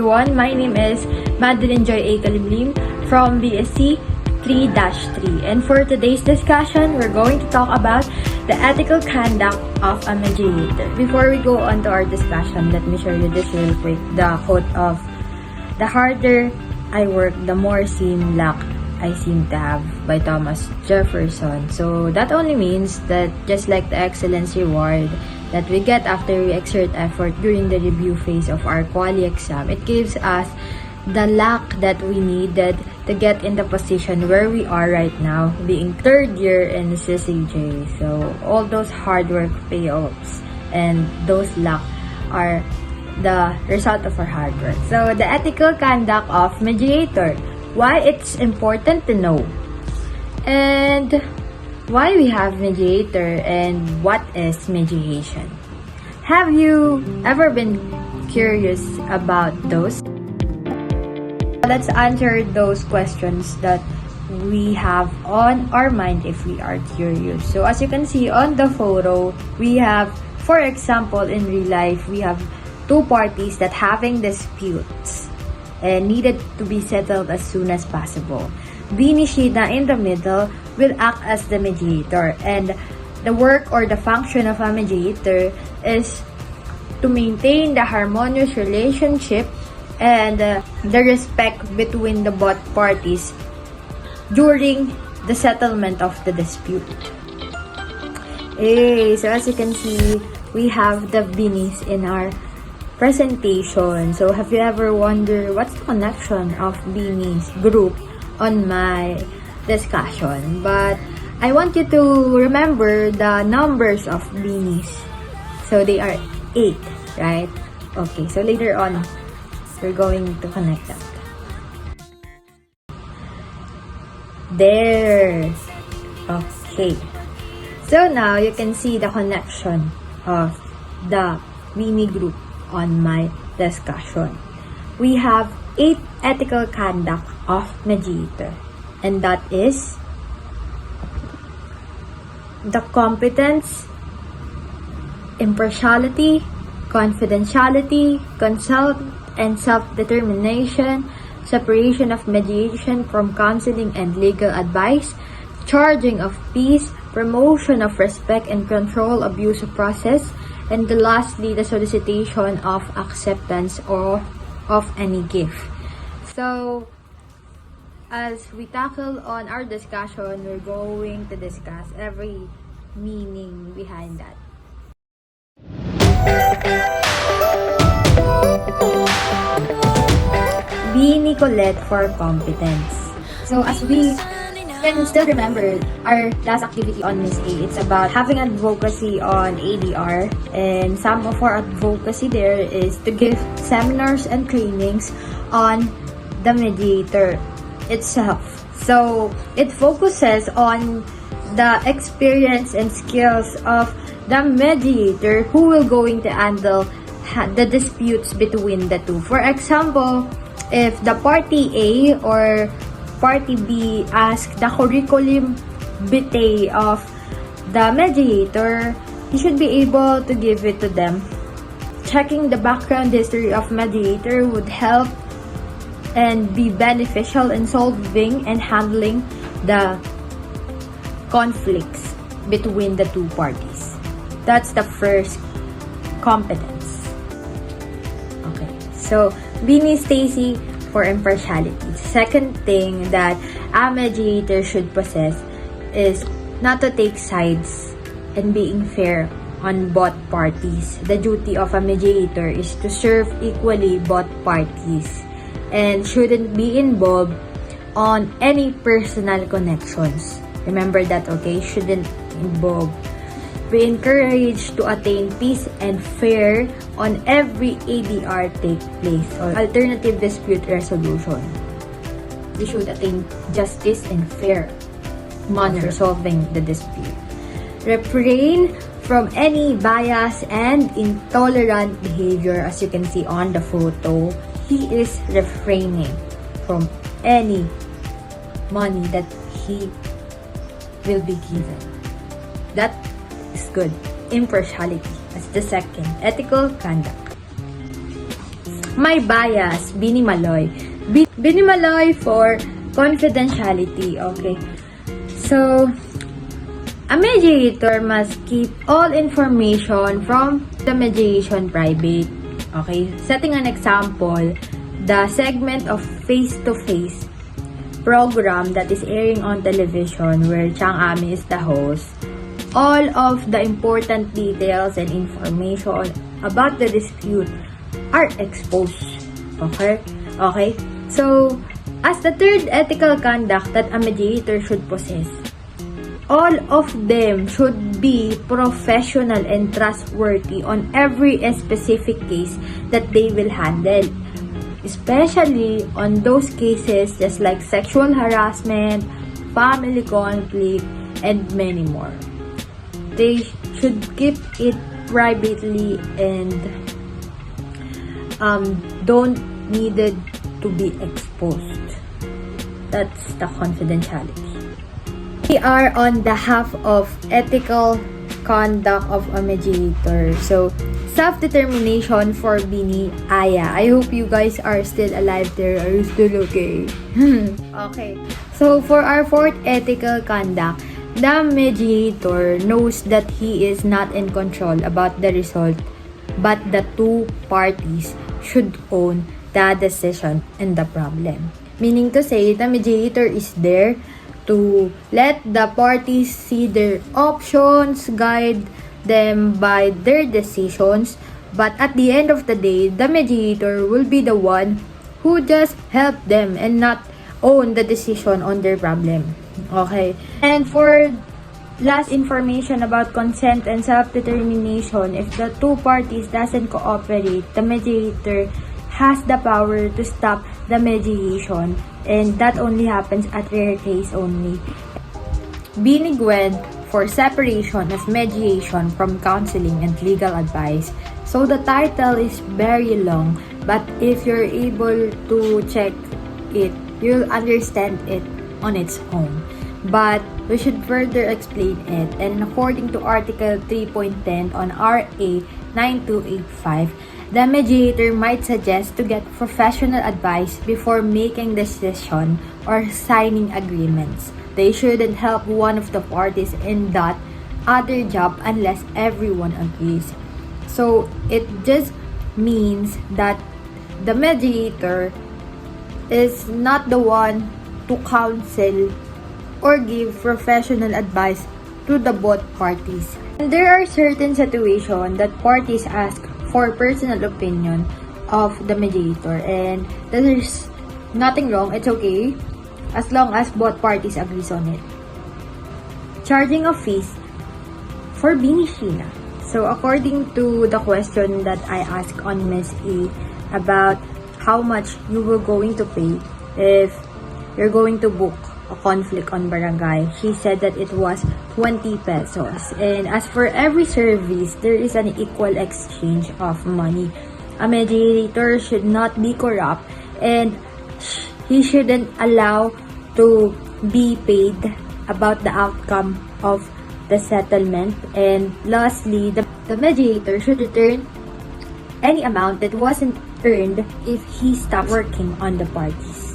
everyone, my name is Madeline Joy A. Kalimlim from BSc 3-3, and for today's discussion, we're going to talk about the ethical conduct of a mediator. Before we go on to our discussion, let me show you this real quick. The quote of, "The harder I work, the more luck I seem to have," by Thomas Jefferson. So that only means that just like the excellence reward that we get after we exert effort during the review phase of our quali exam, it gives us the luck that we needed to get in the position where we are right now, being third year in CCJ. So all those hard work payoffs and those luck are the result of our hard work. So the ethical conduct of mediator, why it's important to know, and why we have mediator, and what is mediation. Have you ever been curious about those? Let's answer those questions that we have on our mind if we are curious. So as you can see on the photo, we have, for example, in real life, we have two parties that having disputes and needed to be settled as soon as possible. Binishida in the middle will act as the mediator, and the work or the function of a mediator is to maintain the harmonious relationship and the respect between the both parties during the settlement of the dispute. So as you can see, we have the binis in our presentation. So have you ever wondered what's the connection of binis group on my discussion? But I want you to remember the numbers of binis. So they are 8, right? Okay, so later on, we're going to connect them. There. Okay. So now you can see the connection of the bini group on my discussion. We have 8 ethical conduct of mediator, and that is the competence, impartiality, confidentiality, consult and self-determination, separation of mediation from counseling and legal advice, charging of peace, promotion of respect and control abuse of process, and lastly, the solicitation of acceptance or of any gift. So, as we tackle on our discussion, we're going to discuss every meaning behind that. Bini Colette for competence. So as we can still remember our last activity on Miss A, it's about having advocacy on ADR, and some of our advocacy there is to give seminars and trainings on the mediator itself. So it focuses on the experience and skills of the mediator who will going to handle the disputes between the two. For example, if the party A or party B ask the curriculum vitae of the mediator, he should be able to give it to them. Checking the background history of mediator would help and be beneficial in solving and handling the conflicts between the two parties. That's the first competence. Okay, so Bini Stacy for impartiality. Second thing that a mediator should possess is not to take sides and being fair on both parties. The duty of a mediator is to serve equally both parties and shouldn't be involved on any personal connections. Remember that, okay? Shouldn't involve. We encourage to attain peace and fair on every ADR take place, or alternative dispute resolution. We should attain justice and fair manner resolving the dispute. Refrain from any bias and intolerant behavior. As you can see on the photo, he is refraining from any money that he will be given. That is good. Impartiality as the second ethical conduct. My bias, Bini Maloy. Bini Maloy for confidentiality, okay? So, a mediator must keep all information from the mediation private. Okay? Setting an example, the segment of face-to-face program that is airing on television where Chang Ami is the host, all of the important details and information about the dispute are exposed. Okay? Okay? So, as the third ethical conduct that a mediator should possess, all of them should be professional and trustworthy on every specific case that they will handle. Especially on those cases just like sexual harassment, family conflict, and many more. They should keep it privately and don't needed to be exposed. That's the confidentiality. We are on the half of ethical conduct of a mediator. So, self-determination for Bini Aya. I hope you guys are still alive there. Are you still okay? Okay. So, for our fourth ethical conduct, the mediator knows that he is not in control about the result, but the two parties should own the decision and the problem. Meaning to say, the mediator is there to let the parties see their options, guide them by their decisions, but at the end of the day, the mediator will be the one who just help them and not own the decision on their problem. Okay? And for last information about consent and self-determination, if the two parties doesn't cooperate, the mediator has the power to stop the mediation, and that only happens at rare case only. Bini Gwen for separation of mediation from counseling and legal advice. So the title is very long, but if you're able to check it, you'll understand it on its own. But we should further explain it, and according to Article 3.10 on RA 9285, the mediator might suggest to get professional advice before making decision or signing agreements. They shouldn't help one of the parties in that other job unless everyone agrees. So it just means that the mediator is not the one to counsel or give professional advice to the both parties. And there are certain situations that parties ask for personal opinion of the mediator, and there's nothing wrong, it's okay as long as both parties agrees on it. Charging of fees for Bini Sheila. So according to the question that I asked on Ms. E about how much you were going to pay if you're going to book a conflict on barangay, she said that it was 20 pesos. And as for every service, there is an equal exchange of money. A mediator should not be corrupt, and he shouldn't allow to be paid about the outcome of the settlement. And lastly, the mediator should return any amount that wasn't earned if he stopped working on the parties.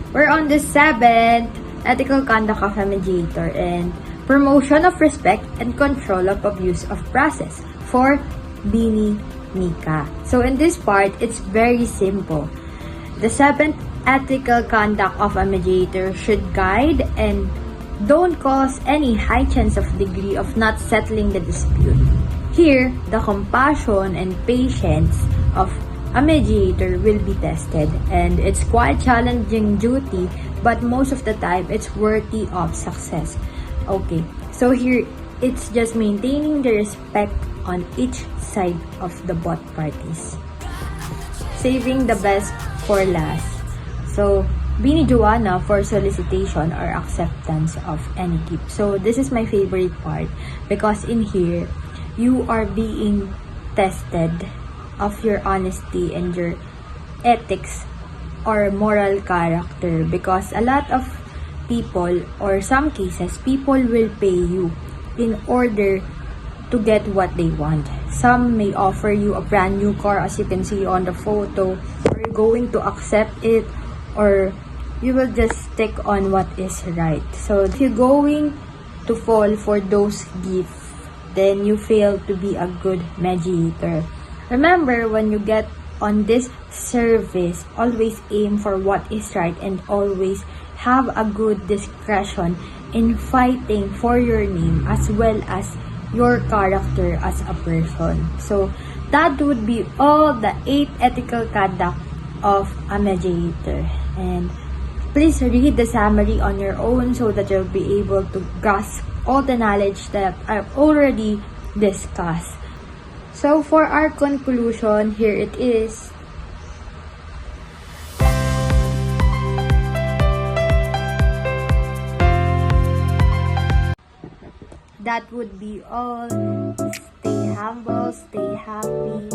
We're on the 7th ethical conduct of a mediator, and promotion of respect and control of abuse of process for Bini Nika. So in this part, it's very simple. The 7th ethical conduct of a mediator should guide and don't cause any high chance of degree of not settling the dispute. Here, the compassion and patience of a mediator will be tested, and it's quite challenging duty, but most of the time it's worthy of success. Okay, so here it's just maintaining the respect on each side of the both parties, saving the best for last. So Bini Joanna for solicitation or acceptance of any gift. So this is my favorite part, because in here you are being tested of your honesty and your ethics or moral character, because a lot of people, or some cases, people will pay you in order to get what they want. Some may offer you a brand new car, as you can see on the photo. Are you going to accept it, or you will just stick on what is right? So if you're going to fall for those gifts, then you fail to be a good mediator. Remember, when you get on this service, always aim for what is right and always have a good discretion in fighting for your name as well as your character as a person. So that would be all the 8 ethical conduct of a mediator. And please read the summary on your own so that you'll be able to grasp all the knowledge that I've already discussed. So for our conclusion, here it is. That would be all. Stay humble, stay happy.